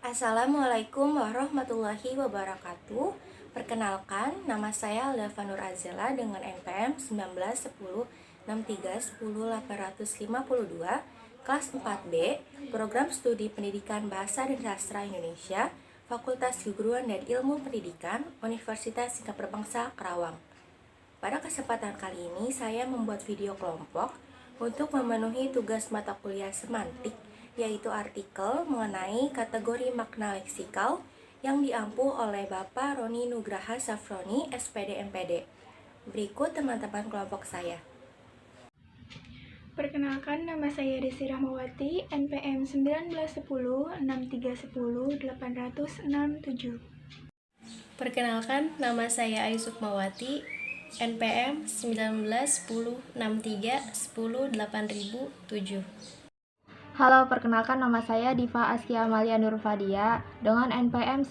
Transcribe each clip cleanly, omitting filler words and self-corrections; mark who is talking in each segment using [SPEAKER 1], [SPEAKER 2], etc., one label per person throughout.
[SPEAKER 1] Assalamualaikum warahmatullahi wabarakatuh. Perkenalkan, nama saya Aldafa Nur Azela dengan NPM 191063108852, kelas 4B, Program Studi Pendidikan Bahasa dan Sastra Indonesia, Fakultas Keguruan dan Ilmu Pendidikan, Universitas Singapura Bangsa, Karawang. Pada kesempatan kali ini, saya membuat video kelompok untuk memenuhi tugas mata kuliah semantik, yaitu artikel mengenai kategori makna leksikal yang diampu oleh Bapak Roni Nugraha Safroni, SPD MPD. Berikut teman-teman kelompok saya.
[SPEAKER 2] Perkenalkan, nama saya Desi Rahmawati, NPM 191063108867.
[SPEAKER 3] Perkenalkan, nama saya Ayu Sukmawati, NPM 191063108007.
[SPEAKER 4] Halo, perkenalkan nama saya Diva Askia Amalia Nurfadia dengan NPM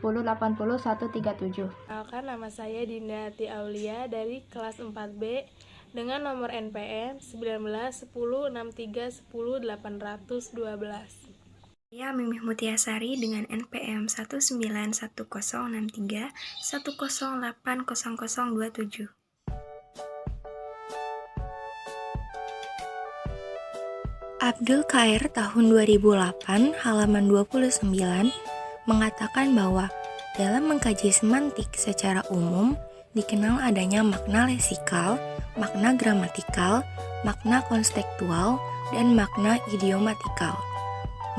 [SPEAKER 4] 191063108037.
[SPEAKER 5] Perkenalkan, nama saya Dinda Hati Aulia dari kelas 4B dengan nomor NPM 191063108812.
[SPEAKER 6] Saya Mimih Mutiasari dengan NPM 19106310800027.
[SPEAKER 1] Abdul Qair tahun 2008 halaman 29 mengatakan bahwa dalam mengkaji semantik secara umum dikenal adanya makna leksikal, makna gramatikal, makna konstekstual, dan makna idiomatikal.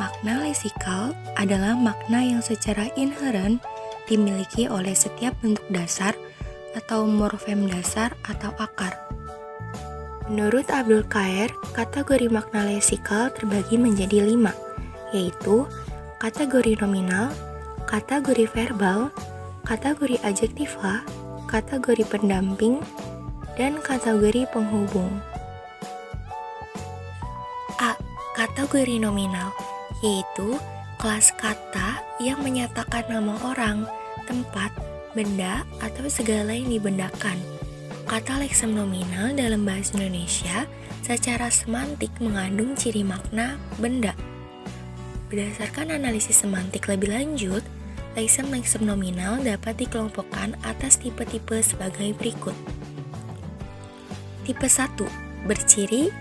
[SPEAKER 1] Makna leksikal adalah makna yang secara inheren dimiliki oleh setiap bentuk dasar atau morfem dasar atau akar. Menurut Abdul Qair, kategori makna leksikal terbagi menjadi 5, yaitu kategori nominal, kategori verbal, kategori adjektiva, kategori pendamping, dan kategori penghubung. A. Kategori nominal, yaitu kelas kata yang menyatakan nama orang, tempat, benda, atau segala yang dibendakan. Kata leksem nominal dalam bahasa Indonesia secara semantik mengandung ciri makna benda. Berdasarkan analisis semantik lebih lanjut, leksem-leksem nominal dapat dikelompokkan atas tipe-tipe sebagai berikut. Tipe 1, berciri,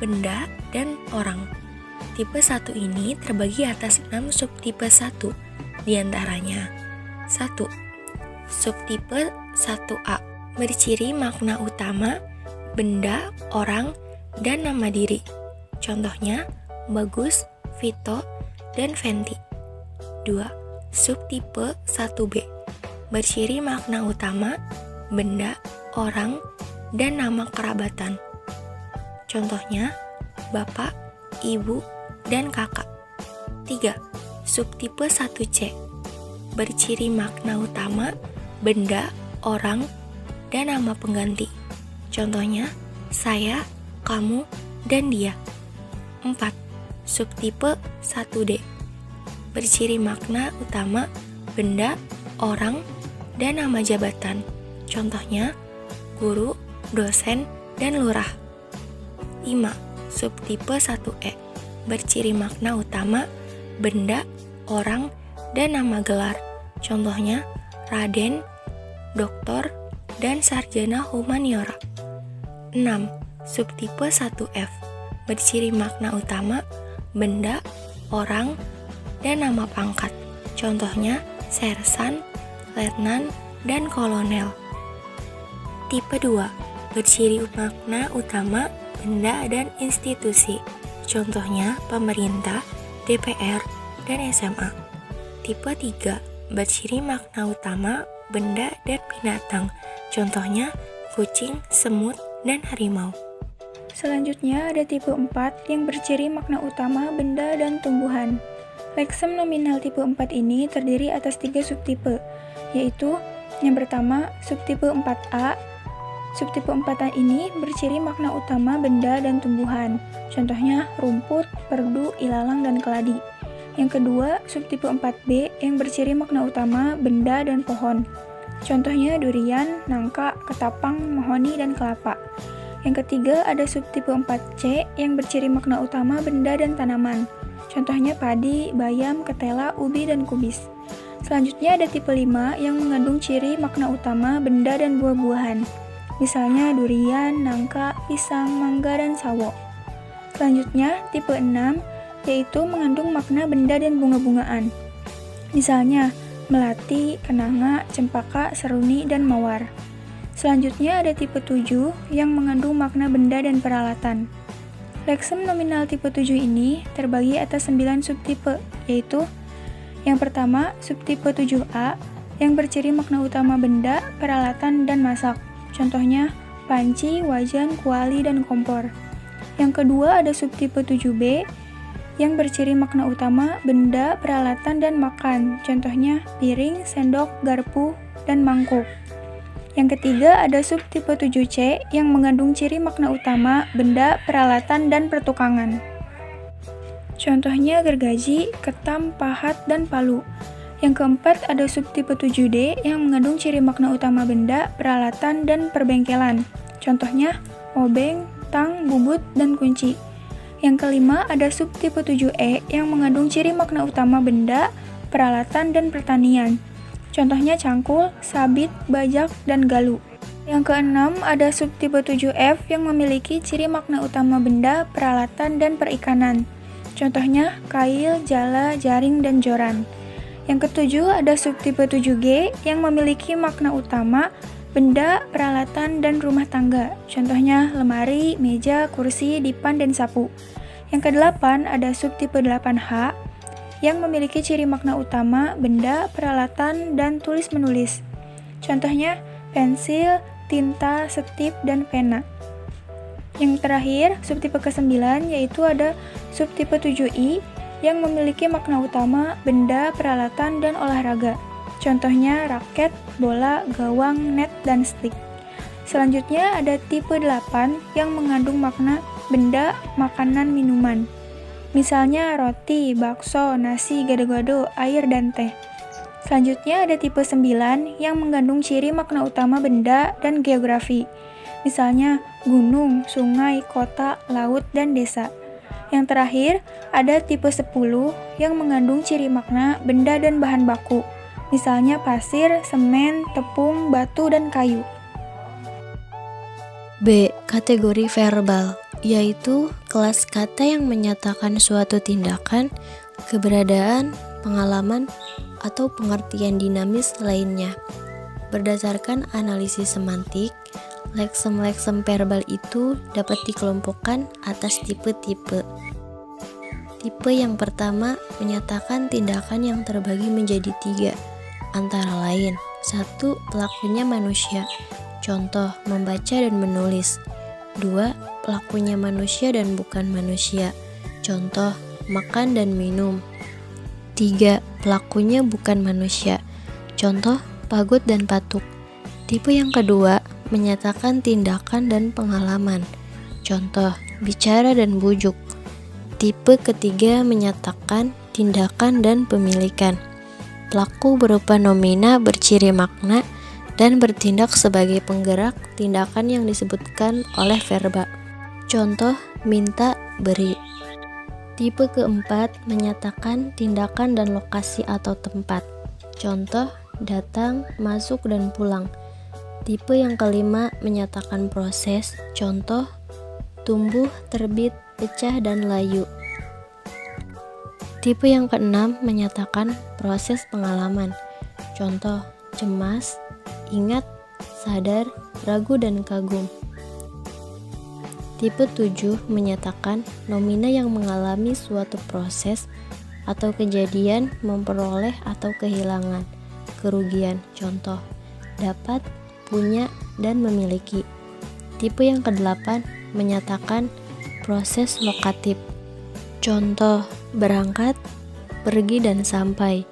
[SPEAKER 1] benda, dan orang. Tipe 1 ini terbagi atas 6 subtipe 1, diantaranya 1. Subtipe 1A, berciri makna utama, benda, orang, dan nama diri. Contohnya, Bagus, Vito, dan Venti. 2. Subtipe 1B, berciri makna utama, benda, orang, dan nama kerabatan. Contohnya, Bapak, Ibu, dan Kakak. 3. Subtipe 1C, berciri makna utama, benda, orang, dan nama pengganti. Contohnya, saya, kamu, dan dia. 4. Subtipe 1D, berciri makna utama, benda, orang, dan nama jabatan. Contohnya, guru, dosen, dan lurah. 5. Subtipe 1E, berciri makna utama, benda, orang, dan nama gelar. Contohnya, Raden, Doktor, dan Sarjana Humaniora. 6. Subtipe 1F, berciri makna utama, benda, orang, dan nama pangkat. Contohnya, Sersan, Letnan, dan Kolonel. Tipe 2, berciri makna utama, benda, dan institusi. Contohnya, pemerintah, DPR, dan SMA. Tipe 3, berciri makna utama, benda, dan binatang. Contohnya, kucing, semut, dan harimau.
[SPEAKER 2] Selanjutnya ada tipe 4 yang berciri makna utama, benda, dan tumbuhan. Leksem nominal tipe 4 ini terdiri atas 3 subtipe, yaitu yang pertama, subtipe 4A. Subtipe 4A ini berciri makna utama, benda, dan tumbuhan. Contohnya, rumput, perdu, ilalang, dan keladi. Yang kedua, subtipe 4B yang berciri makna utama, benda, dan pohon. Contohnya durian, nangka, ketapang, mahoni, dan kelapa. Yang ketiga ada subtipe 4C yang berciri makna utama, benda, dan tanaman. Contohnya padi, bayam, ketela, ubi, dan kubis. Selanjutnya ada tipe 5 yang mengandung ciri makna utama benda dan buah-buahan. Misalnya durian, nangka, pisang, mangga, dan sawo. Selanjutnya tipe 6 yaitu mengandung makna benda dan bunga-bungaan. Misalnya melati, kenanga, cempaka, seruni, dan mawar. Selanjutnya ada tipe 7 yang mengandung makna benda dan peralatan. Leksem nominal tipe 7 ini terbagi atas 9 subtipe, yaitu yang pertama, subtipe 7A yang berciri makna utama benda, peralatan, dan masak. Contohnya panci, wajan, kuali, dan kompor. Yang kedua ada subtipe 7B yang berciri makna utama benda, peralatan, dan makan. Contohnya piring, sendok, garpu, dan mangkuk. Yang ketiga ada subtipe 7C yang mengandung ciri makna utama benda, peralatan, dan pertukangan. Contohnya gergaji, ketam, pahat, dan palu. Yang keempat ada subtipe 7D yang mengandung ciri makna utama benda, peralatan, dan perbengkelan. Contohnya obeng, tang, bubut, dan kunci. Yang kelima ada subtipe 7E yang mengandung ciri makna utama benda, peralatan, dan pertanian. Contohnya cangkul, sabit, bajak, dan galu. Yang keenam ada subtipe 7F yang memiliki ciri makna utama benda, peralatan, dan perikanan. Contohnya kail, jala, jaring, dan joran. Yang ketujuh ada subtipe 7G yang memiliki makna utama benda, peralatan, dan rumah tangga. Contohnya lemari, meja, kursi, dipan, dan sapu. Yang kedelapan ada subtipe 8H yang memiliki ciri makna utama benda, peralatan, dan tulis-menulis. Contohnya pensil, tinta, setip, dan pena. Yang terakhir, subtipe ke-9 yaitu ada subtipe 7I yang memiliki makna utama benda, peralatan, dan olahraga. Contohnya raket, bola, gawang, net, dan stick. Selanjutnya ada tipe 8 yang mengandung makna benda, makanan, minuman. Misalnya roti, bakso, nasi, gado-gado, air, dan teh. Selanjutnya ada tipe 9 yang mengandung ciri makna utama benda dan geografi. Misalnya gunung, sungai, kota, laut, dan desa. Yang terakhir ada tipe 10 yang mengandung ciri makna benda dan bahan baku. Misalnya pasir, semen, tepung, batu, dan kayu.
[SPEAKER 7] B. Kategori verbal, yaitu kelas kata yang menyatakan suatu tindakan, keberadaan, pengalaman, atau pengertian dinamis lainnya. Berdasarkan analisis semantik, leksem-leksem verbal itu dapat dikelompokkan atas tipe-tipe. Tipe yang pertama menyatakan tindakan yang terbagi menjadi 3, antara lain 1. Pelakunya manusia. Contoh, membaca dan menulis. 2. Pelakunya manusia dan bukan manusia. Contoh, makan dan minum. 3. Pelakunya bukan manusia. Contoh, pagut dan patuk. Tipe yang kedua menyatakan tindakan dan pengalaman. Contoh, bicara dan bujuk. Tipe ketiga menyatakan tindakan dan pemilikan. Pelaku berupa nomina berciri makna dan bertindak sebagai penggerak tindakan yang disebutkan oleh verba. Contoh, minta, beri. Tipe keempat menyatakan tindakan dan lokasi atau tempat. Contoh, datang, masuk, dan pulang. Tipe yang kelima menyatakan proses. Contoh, tumbuh, terbit, pecah, dan layu. Tipe yang keenam menyatakan proses pengalaman. Contoh, cemas, ingat, sadar, ragu, dan kagum. Tipe 7 menyatakan nomina yang mengalami suatu proses atau kejadian memperoleh atau kehilangan, kerugian. Contoh, dapat, punya, dan memiliki. Tipe yang ke-8 menyatakan proses lokatif. Contoh, berangkat, pergi, dan sampai.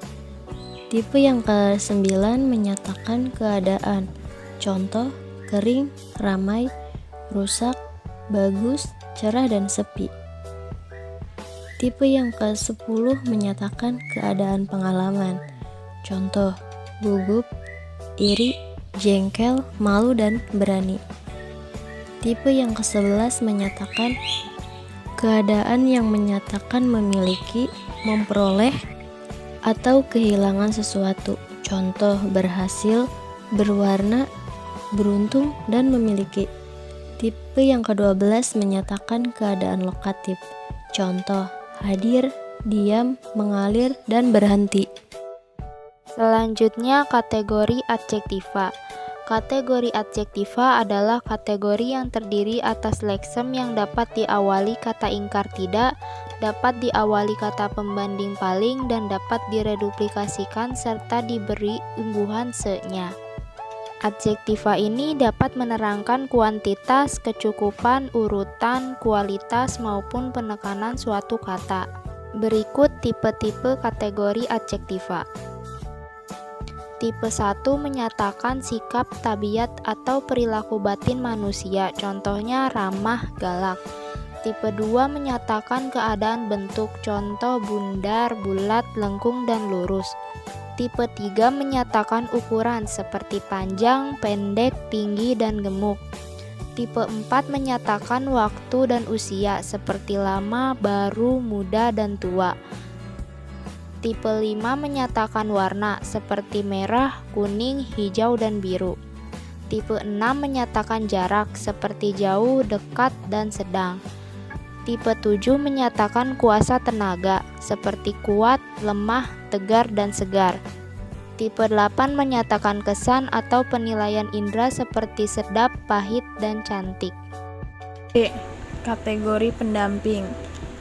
[SPEAKER 7] Tipe yang ke-9 menyatakan keadaan. Contoh, kering, ramai, rusak, bagus, cerah, dan sepi. Tipe yang ke-10 menyatakan keadaan pengalaman. Contoh, gugup, iri, jengkel, malu, dan berani. Tipe yang ke-11 menyatakan keadaan yang menyatakan memiliki, memperoleh, atau kehilangan sesuatu. Contoh, berhasil, berwarna, beruntung, dan memiliki. Tipe yang ke-12 menyatakan keadaan lokatif. Contoh, hadir, diam, mengalir, dan berhenti.
[SPEAKER 4] Selanjutnya kategori adjektiva. Kategori adjektiva adalah kategori yang terdiri atas leksem yang dapat diawali kata ingkar tidak, dapat diawali kata pembanding paling, dan dapat direduplikasikan serta diberi imbuhan se-nya. Adjektiva ini dapat menerangkan kuantitas, kecukupan, urutan, kualitas, maupun penekanan suatu kata. Berikut tipe-tipe kategori adjektiva. Tipe 1 menyatakan sikap, tabiat, atau perilaku batin manusia, contohnya ramah, galak. Tipe 2 menyatakan keadaan bentuk, contoh bundar, bulat, lengkung, dan lurus. Tipe 3 menyatakan ukuran seperti panjang, pendek, tinggi, dan gemuk. Tipe 4 menyatakan waktu dan usia seperti lama, baru, muda, dan tua. Tipe 5 menyatakan warna seperti merah, kuning, hijau, dan biru. Tipe 6 menyatakan jarak seperti jauh, dekat, dan sedang. Tipe 7 menyatakan kuasa tenaga seperti kuat, lemah, tegar, dan segar. Tipe 8 menyatakan kesan atau penilaian indera seperti sedap, pahit, dan cantik.
[SPEAKER 5] D. Kategori pendamping,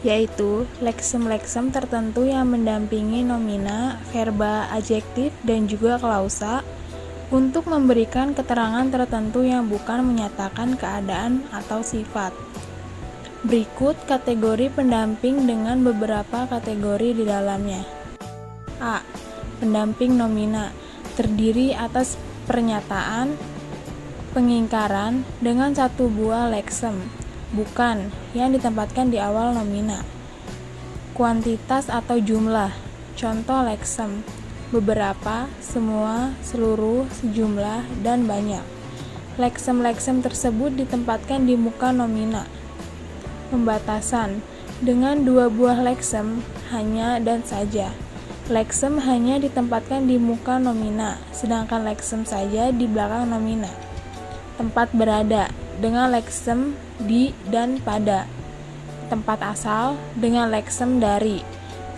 [SPEAKER 5] yaitu leksem-leksem tertentu yang mendampingi nomina, verba, adjektif, dan juga klausa untuk memberikan keterangan tertentu yang bukan menyatakan keadaan atau sifat. Berikut kategori pendamping dengan beberapa kategori di dalamnya. A. Pendamping nomina, terdiri atas pernyataan, pengingkaran dengan satu buah leksem, bukan, yang ditempatkan di awal nomina. Kuantitas atau jumlah, contoh leksem, beberapa, semua, seluruh, sejumlah, dan banyak. Leksem-leksem tersebut ditempatkan di muka nomina. Pembatasan, dengan dua buah leksem, hanya dan saja. Leksem hanya ditempatkan di muka nomina, sedangkan leksem saja di belakang nomina. Tempat berada, dengan leksem di dan pada. Tempat asal, dengan leksem dari.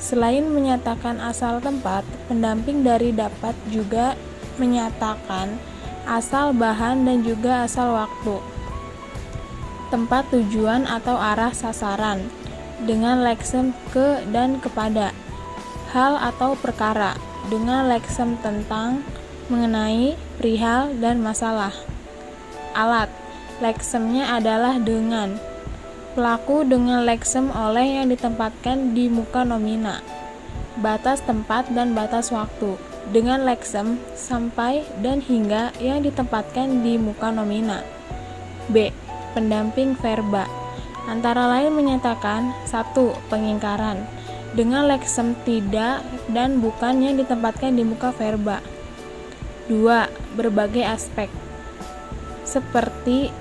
[SPEAKER 5] Selain menyatakan asal tempat, pendamping dari dapat juga menyatakan asal bahan dan juga asal waktu. Tempat tujuan atau arah sasaran, dengan leksem ke dan kepada. Hal atau perkara, dengan leksem tentang, mengenai, perihal, dan masalah. Alat, leksemnya adalah dengan. Pelaku dengan leksem oleh yang ditempatkan di muka nomina. Batas tempat dan batas waktu, dengan leksem sampai dan hingga yang ditempatkan di muka nomina. B. Pendamping verba, antara lain menyatakan 1. Pengingkaran, dengan leksem tidak dan bukan yang ditempatkan di muka verba. 2. Berbagai aspek, seperti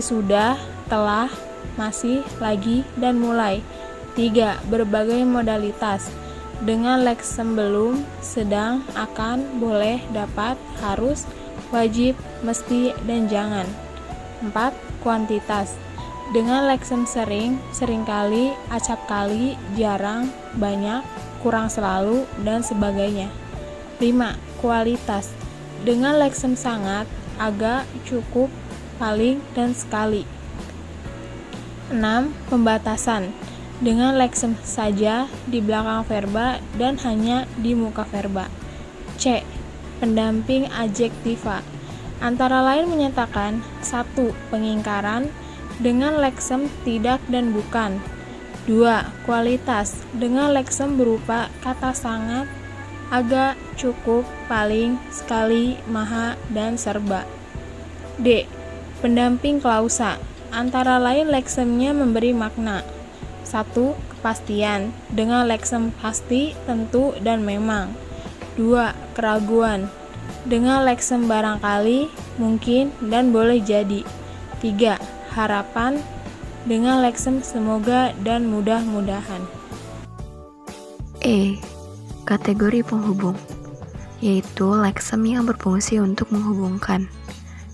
[SPEAKER 5] sudah, telah, masih, lagi, dan mulai. 3. Berbagai modalitas, dengan leksem belum, sedang, akan, boleh, dapat, harus, wajib, mesti, dan jangan. 4. Kuantitas, dengan leksem sering, seringkali, acapkali, jarang, banyak, kurang selalu, dan sebagainya. 5. Kualitas, dengan leksem sangat, agak, cukup, paling, dan sekali. 6. Pembatasan, dengan leksem saja di belakang verba dan hanya di muka verba. C. Pendamping adjektiva, antara lain menyatakan 1. Pengingkaran, dengan leksem tidak dan bukan. 2. Kualitas, dengan leksem berupa kata sangat, agak, cukup, paling, sekali, maha, dan serba. D. Pendamping klausa, antara lain leksemnya memberi makna. 1. Kepastian, dengan leksem pasti, tentu, dan memang. 2. Keraguan, dengan leksem barangkali, mungkin, dan boleh jadi. 3. Harapan, dengan leksem semoga dan mudah-mudahan.
[SPEAKER 6] E. Kategori penghubung, yaitu leksem yang berfungsi untuk menghubungkan.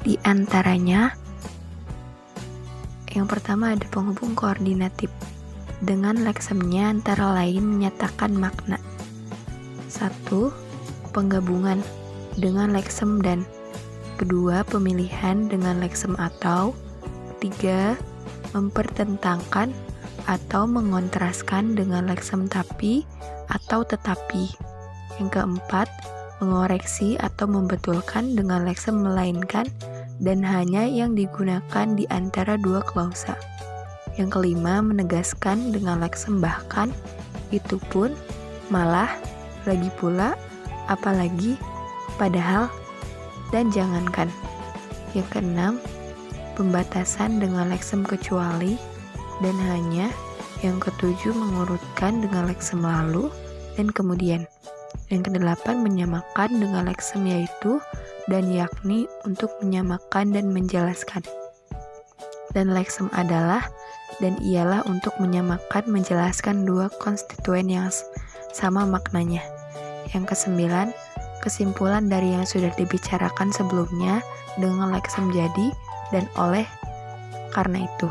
[SPEAKER 6] Di antaranya, yang pertama ada penghubung koordinatif. Dengan leksemnya antara lain menyatakan makna. 1. Penggabungan dengan leksem dan. 2. Pemilihan dengan leksem atau. 3. Mempertentangkan atau mengontraskan dengan leksem tapi atau tetapi. Yang keempat, mengoreksi atau membetulkan dengan leksem melainkan dan hanya yang digunakan di antara dua klausa. Yang kelima, menegaskan dengan leksem bahkan, itu pun, malah, lagi pula, apalagi, padahal, dan jangankan. Yang keenam, pembatasan dengan leksem kecuali dan hanya. Yang ketujuh, mengurutkan dengan leksem lalu dan kemudian. Yang kedelapan, menyamakan dengan leksem yaitu dan yakni untuk menyamakan dan menjelaskan. Dan leksem adalah dan ialah untuk menyamakan menjelaskan dua konstituen yang sama maknanya. Yang kesembilan, kesimpulan dari yang sudah dibicarakan sebelumnya dengan leksem jadi dan oleh karena itu.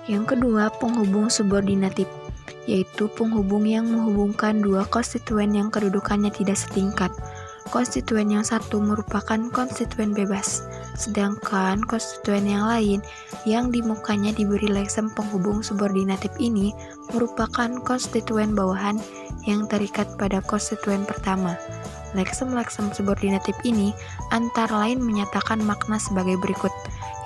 [SPEAKER 6] Yang kedua, penghubung subordinatif, yaitu penghubung yang menghubungkan dua konstituen yang kedudukannya tidak setingkat. Konstituen yang satu merupakan konstituen bebas, sedangkan konstituen yang lain yang di mukanya diberi leksem penghubung subordinatif ini merupakan konstituen bawahan yang terikat pada konstituen pertama. Leksem-leksem subordinatif ini antara lain menyatakan makna sebagai berikut.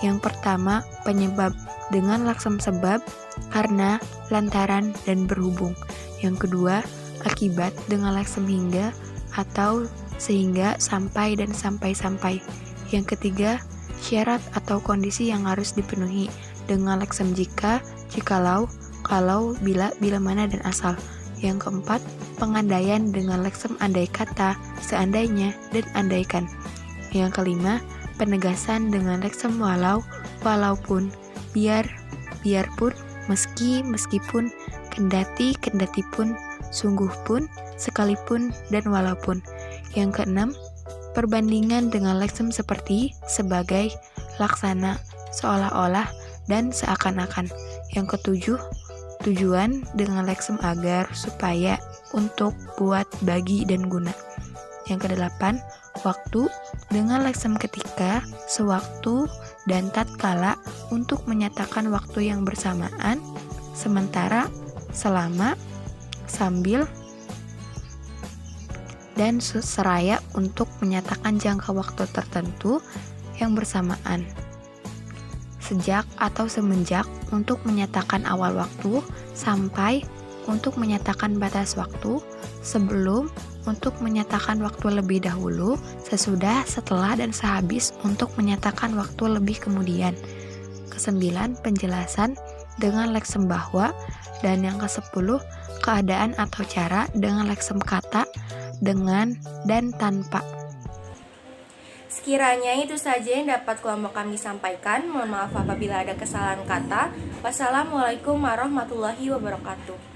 [SPEAKER 6] Yang pertama, penyebab dengan leksem sebab, karena, lantaran, dan berhubung. Yang kedua, akibat dengan leksem hingga atau sehingga, sampai, dan sampai-sampai. Yang ketiga, syarat atau kondisi yang harus dipenuhi dengan leksem jika, jikalau, kalau, bila, bila mana, dan asal. Yang keempat, pengandaian dengan leksem andai kata, seandainya, dan andaikan. Yang kelima, penegasan dengan leksem walau, walaupun, biar, biarpun, meski, meskipun, kendati, kendatipun, sungguh pun, sekalipun, dan walaupun. Yang keenam, perbandingan dengan leksem seperti, sebagai, laksana, seolah-olah, dan seakan-akan. Yang ketujuh, tujuan dengan leksem agar, supaya, untuk, buat, bagi, dan guna. Yang kedelapan, waktu dengan leksem ketika, sewaktu, dan tatkala untuk menyatakan waktu yang bersamaan, sementara, selama, sambil, dan seraya untuk menyatakan jangka waktu tertentu yang bersamaan. Sejak atau semenjak untuk menyatakan awal waktu, sampai untuk menyatakan batas waktu, sebelum untuk menyatakan waktu lebih dahulu, sesudah, setelah, dan sehabis untuk menyatakan waktu lebih kemudian. Kesembilan, penjelasan dengan leksem bahwa, dan yang ke-10, keadaan atau cara dengan leksem kata, dengan, dan tanpa.
[SPEAKER 1] Sekiranya itu saja yang dapat kelompok kami sampaikan. Mohon maaf apabila ada kesalahan kata. Wassalamualaikum warahmatullahi wabarakatuh.